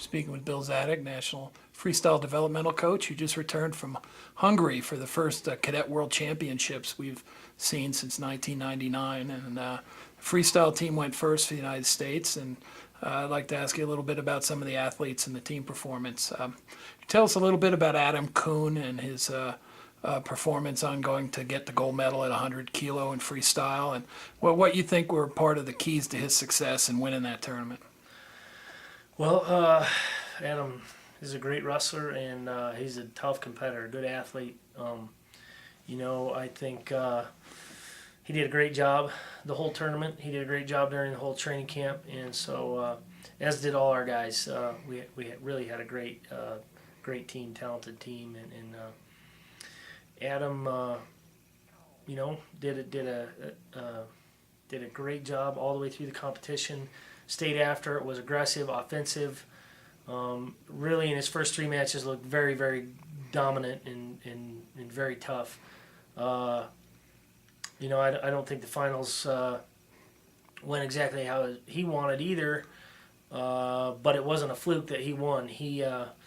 Speaking with Bill Zadick, National Freestyle Developmental Coach, who just returned from Hungary for the first Cadet World Championships we've seen since 1999. And the freestyle team went first for the United States. And I'd like to ask you a little bit about some of the athletes and the team performance. Tell us a little bit about Adam Coon and his performance on going to get the gold medal at 100 kilo in freestyle, and what you think were part of the keys to his success in winning that tournament. Well, Adam is a great wrestler, and he's a tough competitor, good athlete. I think he did a great job the whole tournament. He did a great job during the whole training camp, and so as did all our guys. We really had a great team, talented team, and Adam, did a great job all the way through the competition. Stayed after it, was aggressive, offensive. Really, in his first 3 matches, looked very, very dominant and very tough. I don't think the finals went exactly how he wanted either, but it wasn't a fluke that he won. He's got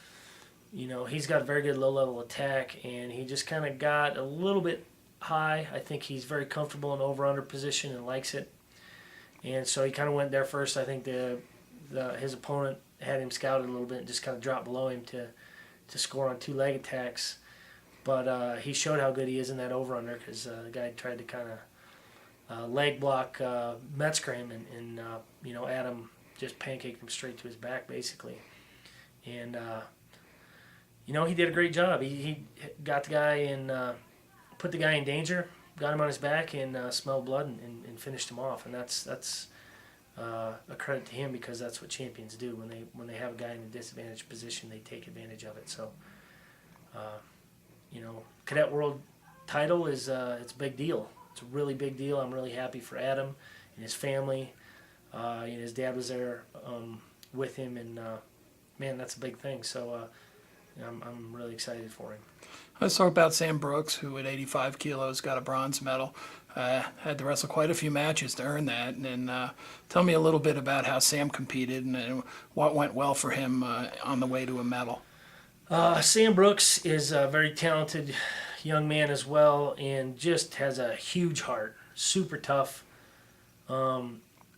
a very good low-level attack, and he just kind of got a little bit high. I think he's very comfortable in over-under position and likes it. And so he kind of went there first. I think his opponent had him scouted a little bit and just kind of dropped below him to score on 2 leg attacks. But he showed how good he is in that over-under, because the guy tried to kind of leg block Metzger him, and Adam just pancaked him straight to his back, basically. And he did a great job. He got the guy and put the guy in danger, got him on his back, and smelled blood and finished him off. And that's a credit to him, because that's what champions do. When they have a guy in a disadvantaged position, they take advantage of it. So, Cadet World title is it's a big deal. It's a really big deal. I'm really happy for Adam and his family. His dad was there with him, and man, that's a big thing. So. I'm really excited for him. Let's talk about Sam Brooks, who at 85 kilos got a bronze medal. Had to wrestle quite a few matches to earn that. And tell me a little bit about how Sam competed and what went well for him on the way to a medal. Sam Brooks is a very talented young man as well, and just has a huge heart. Super tough.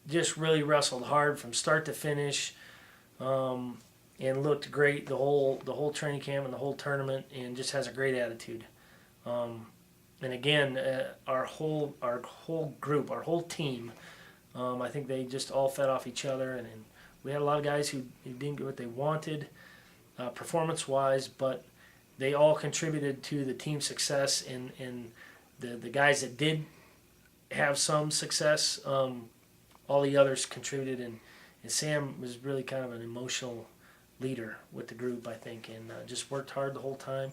Just really wrestled hard from start to finish. And looked great the whole training camp and the whole tournament, and just has a great attitude. And again, our whole group, our whole team, I think they just all fed off each other, and we had a lot of guys who didn't get what they wanted performance-wise, but they all contributed to the team success, and the guys that did have some success, all the others contributed, and Sam was really kind of an emotional leader with the group, I think, and just worked hard the whole time.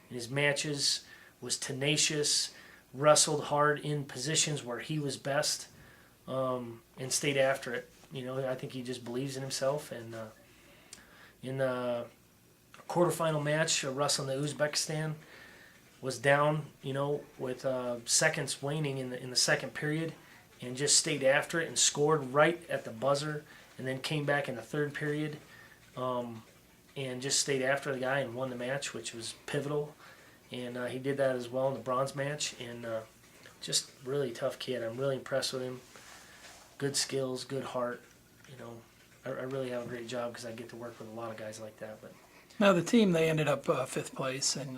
In his matches, was tenacious, wrestled hard in positions where he was best, and stayed after it. I think he just believes in himself. And in the quarterfinal match, wrestling the Uzbekistan, was down, with seconds waning in the second period, and just stayed after it and scored right at the buzzer, and then came back in the third period. And just stayed after the guy and won the match, which was pivotal. And he did that as well in the bronze match. And just really tough kid. I'm really impressed with him. Good skills, good heart. I really have a great job, because I get to work with a lot of guys like that. But Now the team, they ended up 5th place, and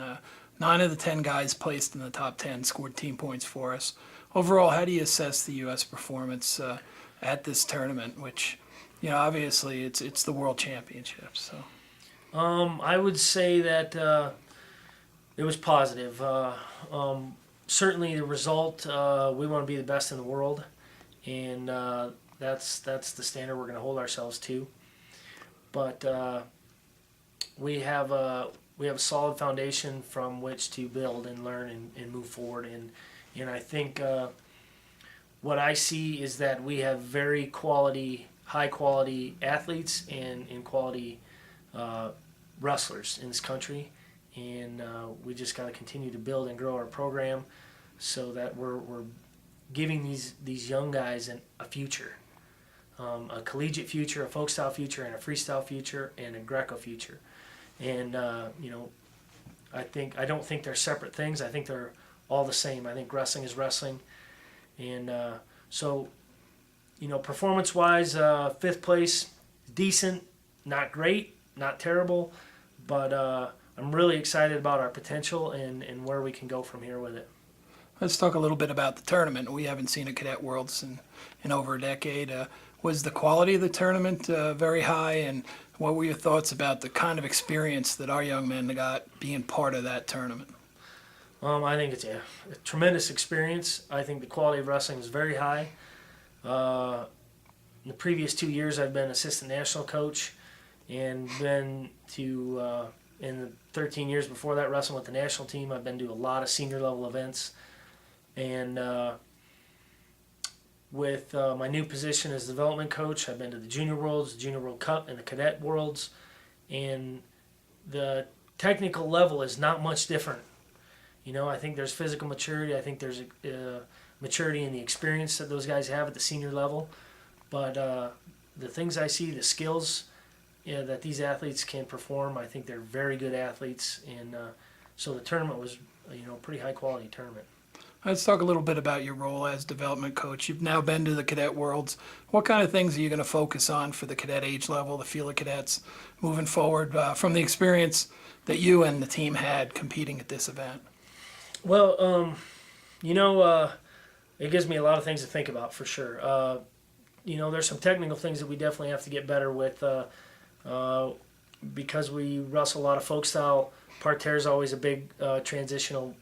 9 of the 10 guys placed in the top 10 scored team points for us. Overall, how do you assess the U.S. performance at this tournament, which, obviously it's the World Championships. So, I would say that it was positive. Certainly, the result, we want to be the best in the world, and that's the standard we're going to hold ourselves to. But we have a solid foundation from which to build and learn and move forward. And I think what I see is that we have very high quality athletes and quality wrestlers in this country, and we just got to continue to build and grow our program so that we're giving these young guys a future. a collegiate future, a folk style future, and a freestyle future, and a Greco future. And I don't think they're separate things. I think they're all the same. I think wrestling is wrestling, and so performance-wise, 5th place, decent, not great, not terrible, but I'm really excited about our potential and where we can go from here with it. Let's talk a little bit about the tournament. We haven't seen a Cadet Worlds in over a decade. Was the quality of the tournament very high, and what were your thoughts about the kind of experience that our young men got being part of that tournament? I think it's a tremendous experience. I think the quality of wrestling is very high. In the previous 2 years, I've been assistant national coach, and been to in the 13 years before that, wrestling with the national team. I've been to a lot of senior level events, and with my new position as development coach, I've been to the Junior Worlds, the Junior World Cup, and the Cadet Worlds, and the technical level is not much different. I think there's physical maturity. I think there's maturity in the experience that those guys have at the senior level. But the things I see, the skills that these athletes can perform, I think they're very good athletes. And so the tournament was, a pretty high quality tournament. Let's talk a little bit about your role as development coach. You've now been to the Cadet Worlds. What kind of things are you going to focus on for the cadet age level, the FILA cadets, moving forward from the experience that you and the team had competing at this event? Well, it gives me a lot of things to think about for sure. There's some technical things that we definitely have to get better with because we wrestle a lot of folk style. Parterre is always a big transitional,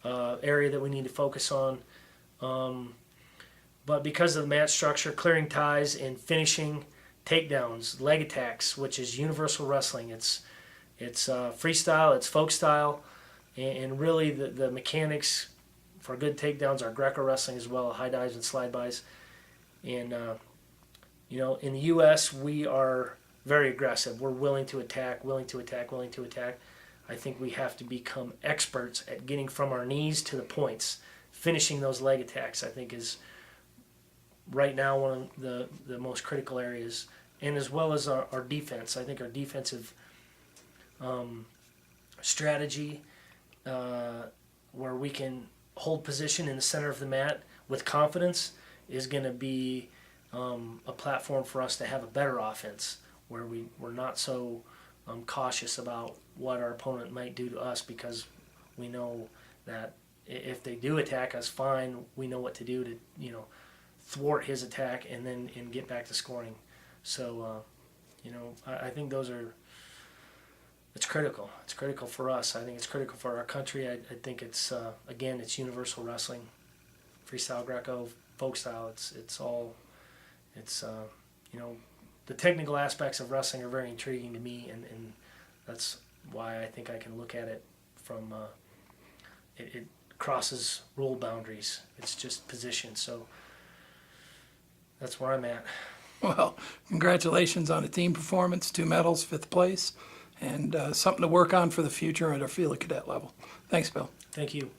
area that we need to focus on. But because of the match structure, clearing ties and finishing takedowns, leg attacks, which is universal wrestling, it's freestyle, it's folk style, and really the mechanics for good takedowns are Greco wrestling as well, high dives and slide bys. And in the U.S. we are very aggressive. We're willing to attack. I think we have to become experts at getting from our knees to the points. Finishing those leg attacks, I think, is right now one of the most critical areas. And as well as our defense. I think our defensive strategy, where we can hold position in the center of the mat with confidence, is going to be a platform for us to have a better offense, where we're not so cautious about what our opponent might do to us, because we know that if they do attack us, fine, we know what to do to thwart his attack and get back to scoring. So I think it's critical. It's critical for us. I think it's critical for our country. I think it's again, it's universal wrestling, freestyle, Greco, folk style. It's all the technical aspects of wrestling are very intriguing to me, and that's why I think I can look at it from it crosses rule boundaries. It's just position. So that's where I'm at. Well, congratulations on a team performance, 2 medals, 5th place, and something to work on for the future at our FILA cadet level. Thanks, Bill. Thank you.